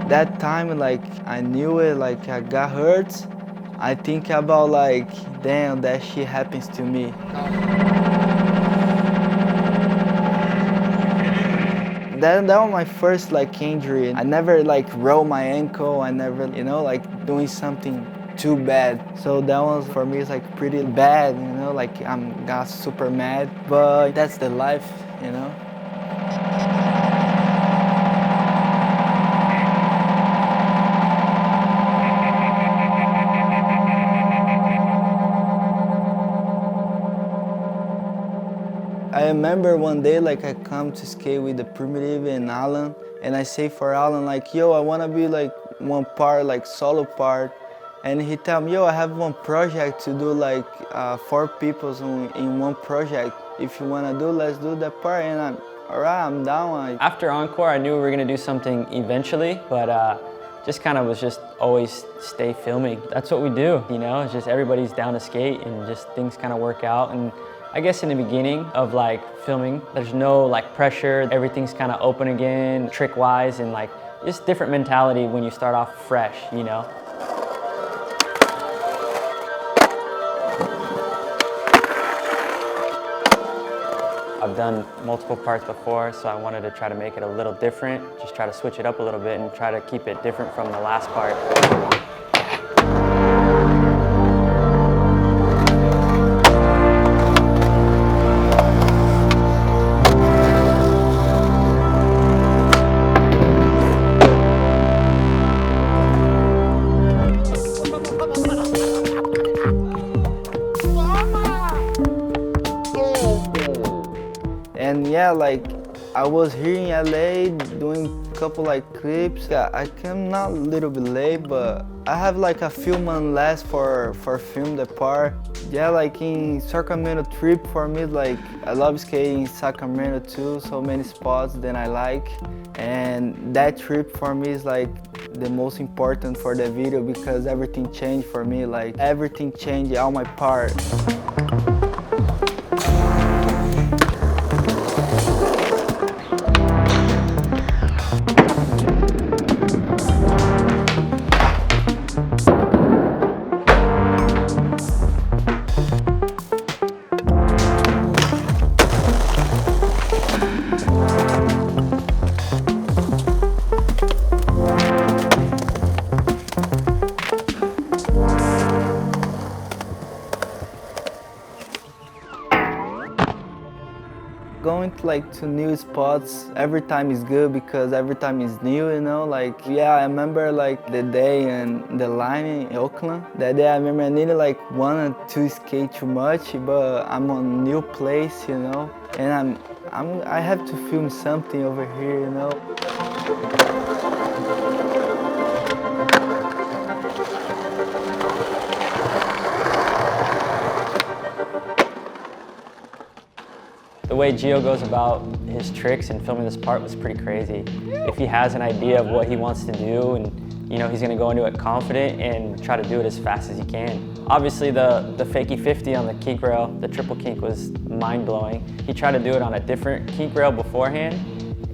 that time, like, I knew it, like, I got hurt. I think about, like, damn, that shit happens to me. That was my first, like, injury. I never, like, rolled my ankle. I never, you know, like, doing something too bad. So that was, for me, it's, like, pretty bad, you know, like, got super mad. But that's the life, you know. I remember one day, like, I come to skate with the Primitive and Alan, and I say for Alan, like, yo, I wanna be like one part, like solo part. And he tell me, yo, I have one project to do, like 4 people in one project. If you wanna do, let's do that part. And I'm, all right, I'm down. After Encore, I knew we were gonna do something eventually, but just kind of was just always stay filming. That's what we do, you know? It's just everybody's down to skate and just things kind of work out. And I guess in the beginning of like filming, there's no like pressure. Everything's kind of open again, trick-wise, and like just different mentality when you start off fresh, you know? I've done multiple parts before, so I wanted to try to make it a little different, just try to switch it up a little bit and try to keep it different from the last part. And yeah, like, I was here in LA doing a couple like clips. Yeah, I came not a little bit late, but I have like a few months left for film the part. Yeah, like in Sacramento trip for me, like I love skating in Sacramento too, so many spots that I like. And that trip for me is like the most important for the video because everything changed for me, like everything changed, all my part. Going to new spots every time is good because every time is new, you know. Like, yeah, I remember like the day in the line in Oakland. That day I remember I needed like 1 or 2 skate too much, but I'm on a new place, you know. And I have to film something over here, you know. The way Gio goes about his tricks and filming this part was pretty crazy. If he has an idea of what he wants to do and you know he's gonna go into it confident and try to do it as fast as he can. Obviously the fakie 50 on the kink rail, the triple kink was mind-blowing. He tried to do it on a different kink rail beforehand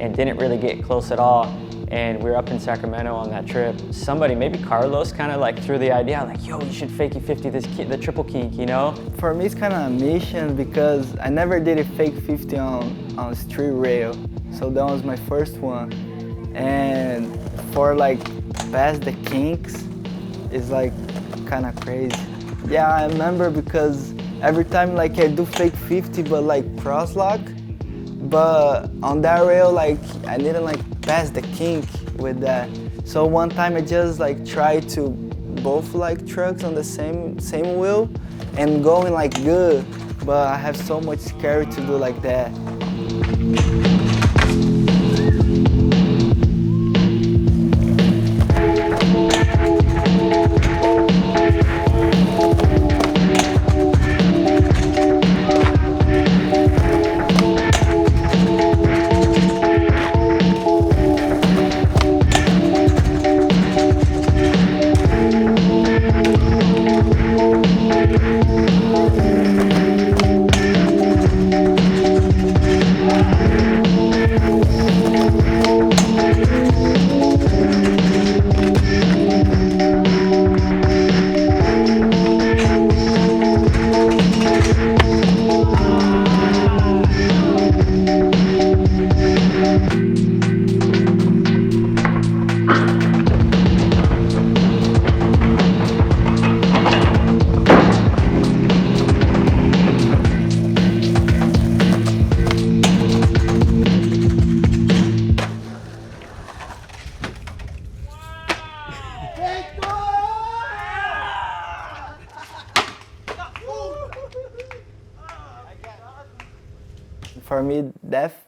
and didn't really get close at all. And we were up in Sacramento on that trip. Somebody, maybe Carlos, kind of like threw the idea, like, yo, you should fakie 50 the triple kink, you know? For me, it's kind of a mission because I never did a fake 50 on street rail. So that was my first one. And for like past the kinks, it's like kind of crazy. Yeah, I remember because every time like I do fake 50, but like cross lock, but on that rail, like I didn't like pass the kink with that. So one time I just like tried to both like trucks on the same wheel and going like good, but I have so much scary to do like that.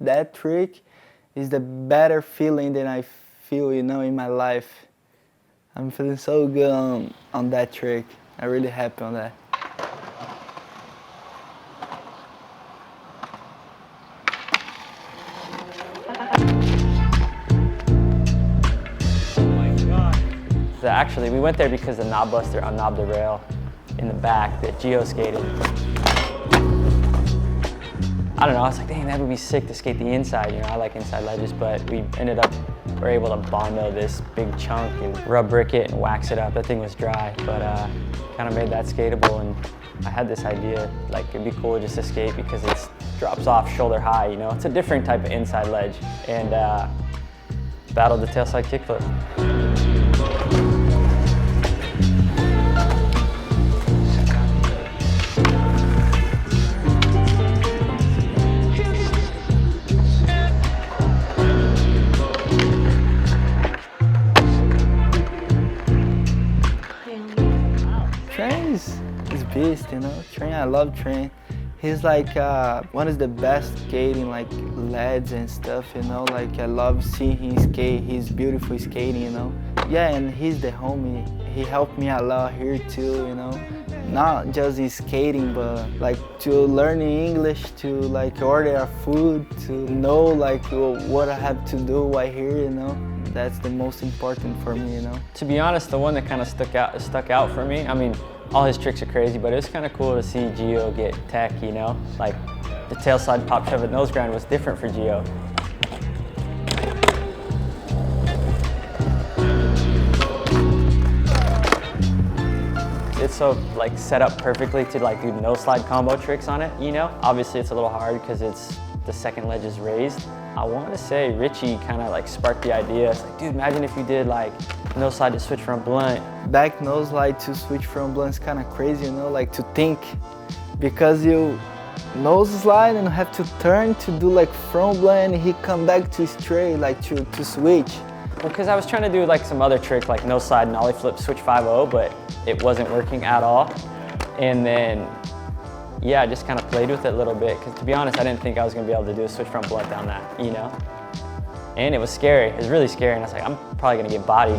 that trick is the better feeling than I feel, you know, in my life. I'm feeling so good on that trick. I'm really happy on that. Oh my God. So actually, we went there because the knob buster unknobbed the rail in the back that Gio skated. I don't know, I was like, dang, that would be sick to skate the inside. You know, I like inside ledges, but we ended up, we're able to bondo this big chunk and rub brick it and wax it up. That thing was dry, but kind of made that skatable. And I had this idea, like it'd be cool just to skate because it drops off shoulder high, you know? It's a different type of inside ledge. And battled the tailslide kickflip. Beast, you know. Trent, I love Trent. He's like one of the best skating like lads and stuff, you know. Like I love seeing him skate. He's beautiful skating, you know. Yeah, and he's the homie. He helped me a lot here too, you know. Not just in skating, but like to learn English, to like order a food, to know like what I have to do while here, you know. That's the most important for me, you know. To be honest, the one that kind of stuck out for me, I mean, all his tricks are crazy, but it was kind of cool to see Gio get tech, you know? Like the tail slide pop shove at nose grind was different for Gio. It's so like set up perfectly to like do no slide combo tricks on it, you know? Obviously it's a little hard because it's the second ledge is raised. I want to say Richie kind of like sparked the idea. It's like, dude, imagine if you did like no slide to switch from blunt. Back nose slide to switch from blunt is kind of crazy, you know, like to think. Because you nose slide and have to turn to do like front blunt and he come back to straight, like to switch. Well, because I was trying to do like some other trick, like no slide and ollie flip switch 5-0, but it wasn't working at all. And then, yeah, I just kind of played with it a little bit. Because to be honest, I didn't think I was going to be able to do a switch front blunt down that, you know? And it was scary. It was really scary. And I was like, I'm probably going to get bodied.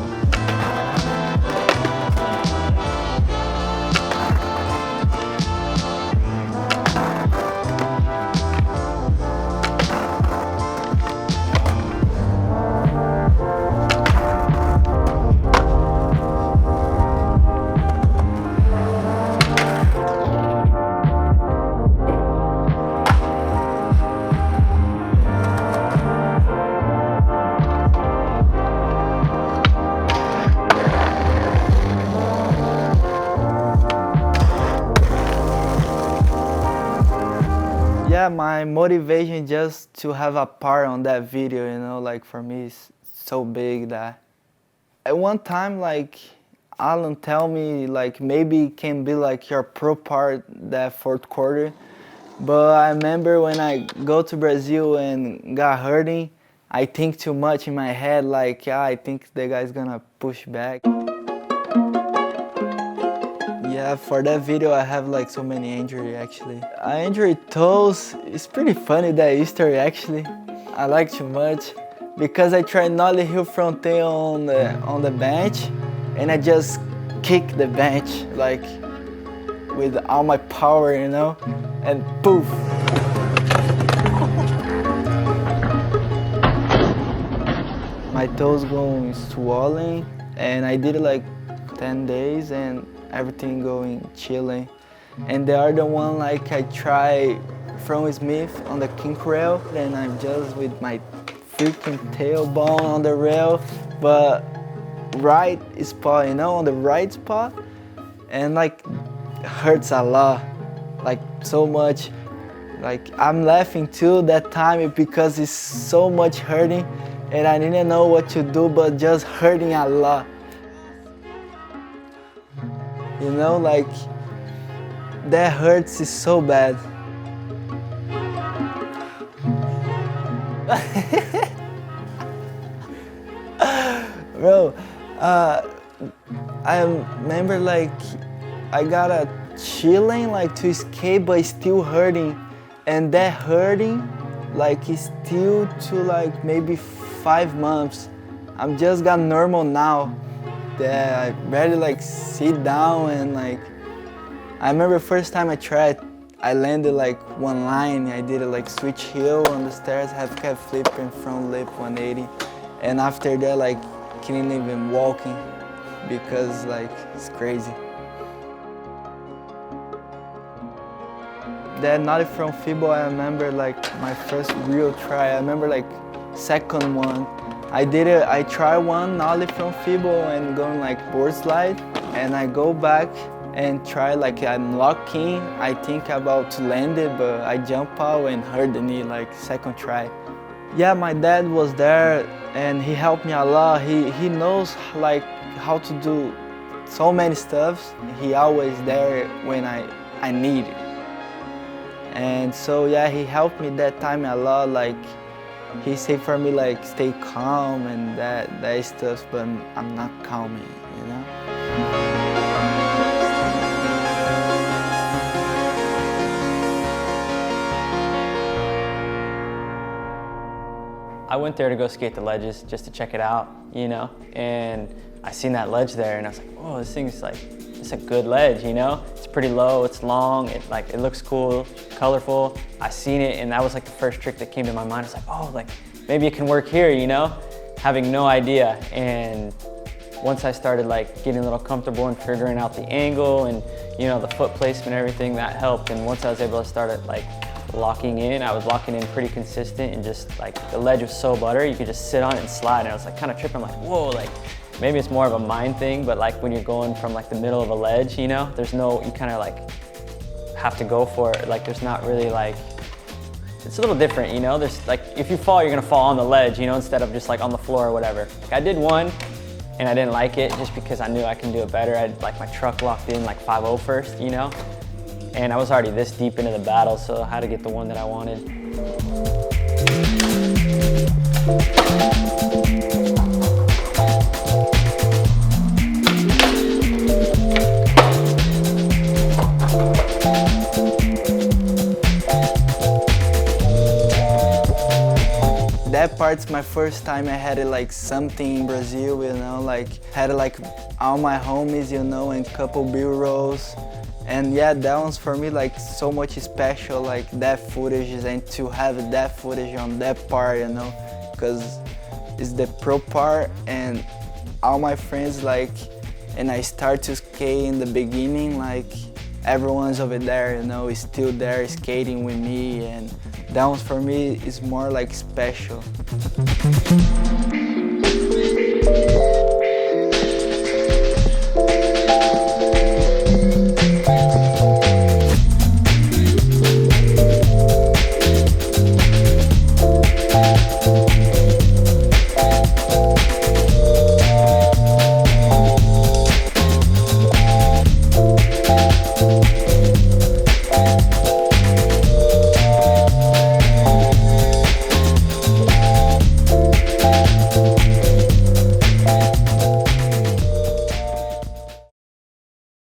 Yeah, my motivation just to have a part on that video, you know, like for me it's so big that at one time like Alan tell me like maybe it can be like your pro part that fourth quarter, but I remember when I go to Brazil and got hurting, I think too much in my head like, yeah, I think the guy's gonna push back. Yeah, for that video I have like so many injuries actually. I injured toes. It's pretty funny that history actually. I like too much because I tried nollie heel front tail on the bench and I just kicked the bench like with all my power, you know, and poof. My toes going swollen and I did it like 10 days and everything going chilling. And the other one, like I try from Smith on the kink rail, and I'm just with my freaking tailbone on the rail, but right spot, you know, on the right spot, and like hurts a lot, like so much. Like I'm laughing too that time because it's so much hurting, and I didn't know what to do, but just hurting a lot. You know, like, that hurts is so bad. Bro, I remember like, I got a chilling like to escape but still hurting. And that hurting like still to like maybe 5 months. I'm just got normal now. That I barely like sit down and like, I remember first time I tried, I landed like one line. I did a like switch heel on the stairs, half cab flip and front lip 180. And after that, like, couldn't even walking because like, it's crazy. That nollie from Fibo, I remember like my first real try. I remember like second one. I try one nollie from Fibo and going like board slide, and I go back and try like I'm locking. I think about to land it, but I jump out and hurt the knee like second try. Yeah, my dad was there and he helped me a lot. He knows like how to do so many stuffs. He always there when I need it. And so yeah, he helped me that time a lot. Like he said for me like stay calm and that stuff, but I'm not calming, you know. I went there to go skate the ledges just to check it out, you know, and I seen that ledge there and I was like, oh, this thing's like, it's a good ledge, you know? It's pretty low, it's long, it looks cool, colorful. I seen it and that was like the first trick that came to my mind. I was like, oh, like maybe it can work here, you know? Having no idea. And once I started like getting a little comfortable and figuring out the angle and, you know, the foot placement, everything, that helped. And once I was able to start it like locking in, I was locking in pretty consistent, and just like the ledge was so butter, you could just sit on it and slide. And I was like kind of tripping, like, whoa, like maybe it's more of a mind thing, but like when you're going from like the middle of a ledge, you know, there's no, you kind of like have to go for it. Like there's not really like, it's a little different, you know? There's like, if you fall, you're gonna fall on the ledge, you know, instead of just like on the floor or whatever. Like I did one and I didn't like it just because I knew I can do it better. I had like my truck locked in like 5-0 first, you know? And I was already this deep into the battle, so I had to get the one that I wanted. That part's my first time I had it like something in Brazil, you know, like had like all my homies, you know, and couple B-rolls. And yeah, that one's for me like so much special, like that footage, and to have that footage on that part, you know, because it's the pro part and all my friends like, and I start to skate in the beginning, like everyone's over there, you know, is still there skating with me, and that one for me is more like special.